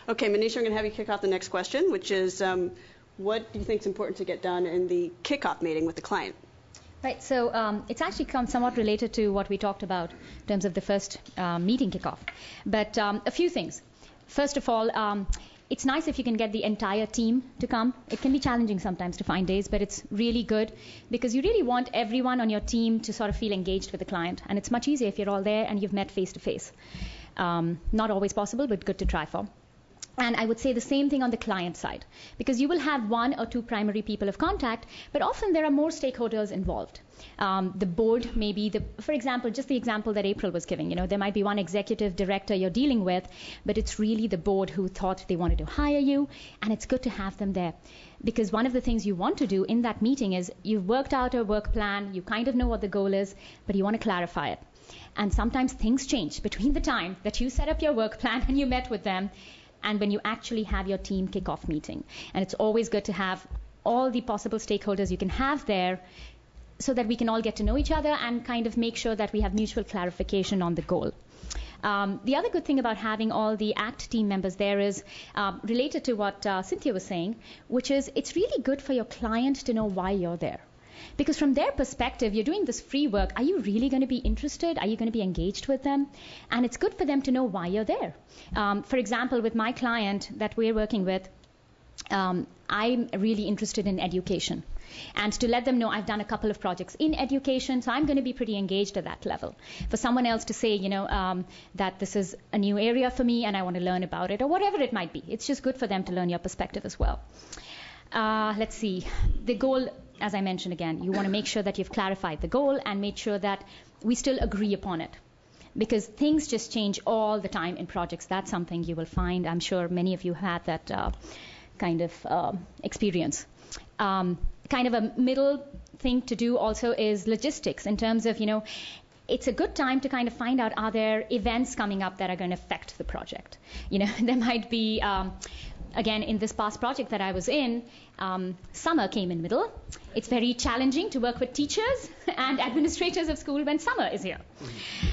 Okay, Manisha, I'm going to have you kick off the next question, which is what do you think is important to get done in the kickoff meeting with the client? Right, so it's actually somewhat related to what we talked about in terms of the first meeting kickoff. But a few things. First of all, it's nice if you can get the entire team to come. It can be challenging sometimes to find days, but it's really good because you really want everyone on your team to sort of feel engaged with the client. And it's much easier if you're all there and you've met face to face. Not always possible, but good to try for. And I would say the same thing on the client side, because you will have one or two primary people of contact, but often there are more stakeholders involved. The board may be, for example, just the example that April was giving, there might be one executive director you're dealing with, but it's really the board who thought they wanted to hire you, and it's good to have them there. Because one of the things you want to do in that meeting is you've worked out a work plan, you kind of know what the goal is, but you want to clarify it. And sometimes things change between the time that you set up your work plan and you met with them and when you actually have your team kickoff meeting. And it's always good to have all the possible stakeholders you can have there so that we can all get to know each other and kind of make sure that we have mutual clarification on the goal. The other good thing about having all the ACT team members there is related to what Cynthia was saying, which is it's really good for your client to know why you're there. Because from their perspective, you're doing this free work. Are you really going to be interested? Are you going to be engaged with them? And it's good for them to know why you're there. For example, with my client that we're working with, I'm really interested in education. And to let them know I've done a couple of projects in education, so I'm going to be pretty engaged at that level. For someone else to say, that this is a new area for me and I want to learn about it, or whatever it might be. It's just good for them to learn your perspective as well. Let's see. The goal, as I mentioned again, you want to make sure that you've clarified the goal and made sure that we still agree upon it. Because things just change all the time in projects. That's something you will find. I'm sure many of you had that kind of experience. Kind of a middle thing to do also is logistics in terms of, it's a good time to kind of find out, are there events coming up that are going to affect the project? There might be, again, in this past project that I was in, summer came in middle. It's very challenging to work with teachers and administrators of school when summer is here.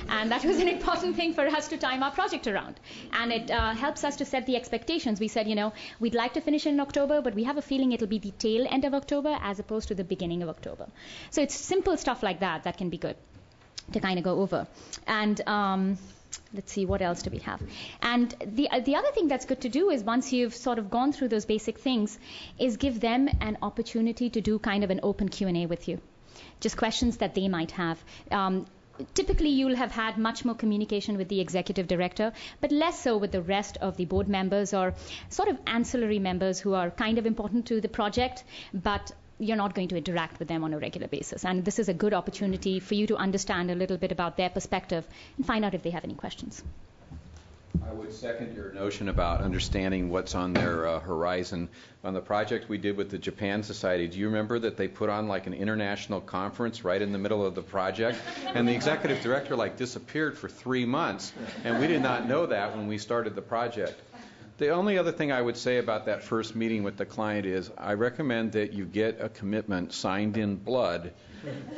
And that was an important thing for us to time our project around. And it helps us to set the expectations. We said, we'd like to finish in October, but we have a feeling it'll be the tail end of October as opposed to the beginning of October. So it's simple stuff like that that can be good to kind of go over. And let's see, what else do we have? And the other thing that's good to do is once you've sort of gone through those basic things is give them an opportunity to do kind of an open Q&A with you. Just questions that they might have. Typically, you'll have had much more communication with the executive director, but less so with the rest of the board members or sort of ancillary members who are kind of important to the project, but you're not going to interact with them on a regular basis. And this is a good opportunity for you to understand a little bit about their perspective and find out if they have any questions. I would second your notion about understanding what's on their horizon. On the project we did with the Japan Society, do you remember that they put on like an international conference right in the middle of the project? And the executive director disappeared for 3 months, and we did not know that when we started the project. The only other thing I would say about that first meeting with the client is I recommend that you get a commitment signed in blood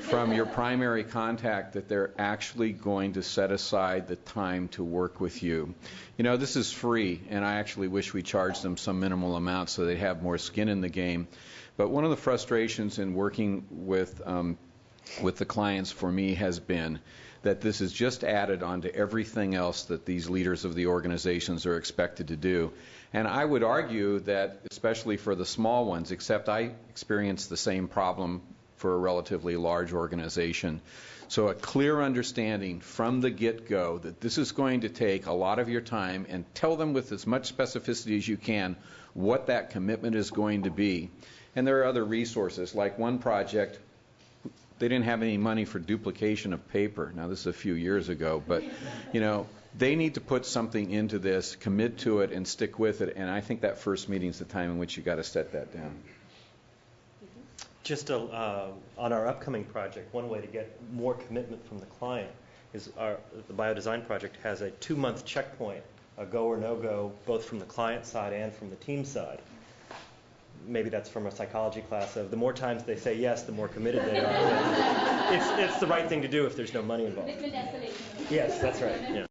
from your primary contact that they're actually going to set aside the time to work with you. This is free, and I actually wish we charged them some minimal amount so they have more skin in the game. But one of the frustrations in working with the clients for me has been that this is just added onto everything else that these leaders of the organizations are expected to do. And I would argue that, especially for the small ones, except I experienced the same problem for a relatively large organization. So a clear understanding from the get-go that this is going to take a lot of your time, and tell them with as much specificity as you can what that commitment is going to be. And there are other resources, like one project, they didn't have any money for duplication of paper. Now, this is a few years ago, but, they need to put something into this, commit to it, and stick with it. And I think that first meeting is the time in which you got to set that down. Just on our upcoming project, one way to get more commitment from the client is the biodesign project has a 2-month checkpoint, a go or no go, both from the client side and from the team side. Maybe that's from a psychology class of the more times they say yes, the more committed they are. It's the right thing to do if there's no money involved. Yes, that's right. Yeah.